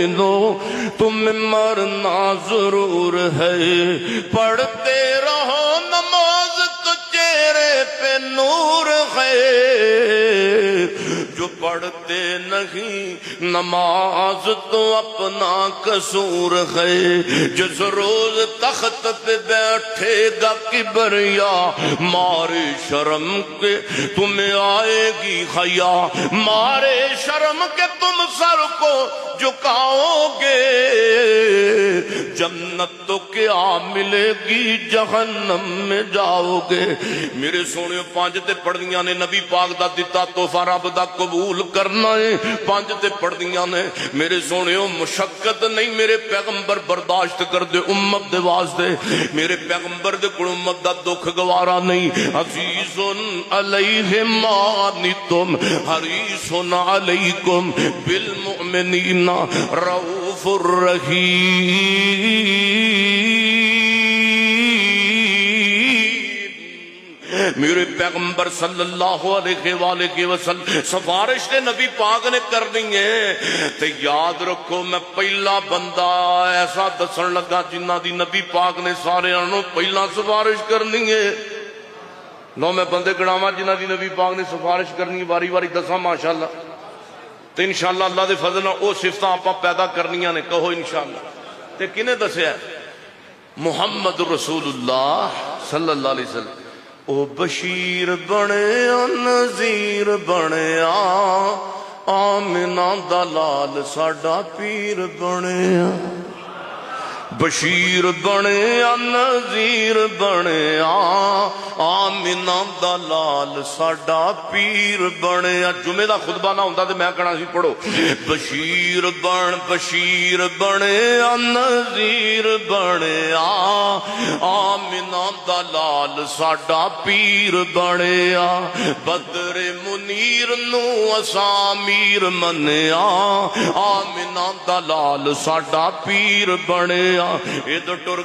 مومنو تمہیں مرنا ضرور ہے، پڑھتے رہو نماز تو چہرے پہ نور ہے، جو پڑھتے نہیں نماز تو اپنا قصور ہے، جس روز تخت پہ بیٹھے گا کبریا مارے شرم کے تمہیں آئے گی حیا، مارے شرم کے تم سر کو جھکاؤ گے، جنت تو کیا ملے گی جہنم میں جاؤ گے۔ میرے سونے پانچ تے پڑھنیاں نے نبی پاک دا دتا تحفہ رب دا قبول کرنا ہے، پانچ تے پڑھنیاں نے میرے سونے مشقت نہیں، میرے پیغمبر برداشت کر دے امت دے واسطے، میرے پیغمبر دے کول امت دا دکھ گوارا نہیں۔ عزیز علیہ ما عنتم حریص علیکم بالمؤمنین رؤوف الرحیم۔ میرے پیغمبر صلی اللہ علیہ وآلہ وسلم سفارش نے نبی پاک نے کرنی ہے، تے یاد رکھو میں پہلا بندہ ایسا دسن لگا جنہ دی نبی پاک نے سارے انہوں پہلا سفارش کرنی ہے۔ لو میں بندے گناواں جنہ دی نبی پاک نے سفارش کرنی ہے، واری واری دساں ماشاءاللہ، تو انشاءاللہ اللہ دے فضل نال او صفتاں آپاں پیدا کرنیاں نے، کہو انشاءاللہ۔ تے کنے دسیا؟ محمد رسول اللہ صلی اللہ علیہ وسلم۔ او بشیر بنیا نذیر بنیا، آمنہ دا لال ساڈا پیر بنیا، بشیر بنیا نذیر بنیا، آمنہ دا لال ساڈا پیر بنیا۔ جمعے دا خطبہ نہ ہوندا تے میں کہنا سی پڑھو، بشیر بنیا نذیر بنیا، آمنہ دا لال ساڈا پیر بنیا، بدر منیر نو اساں امیر منیا، آمنہ دا لال ساڈا پیر بنیا۔ یہ تو ٹر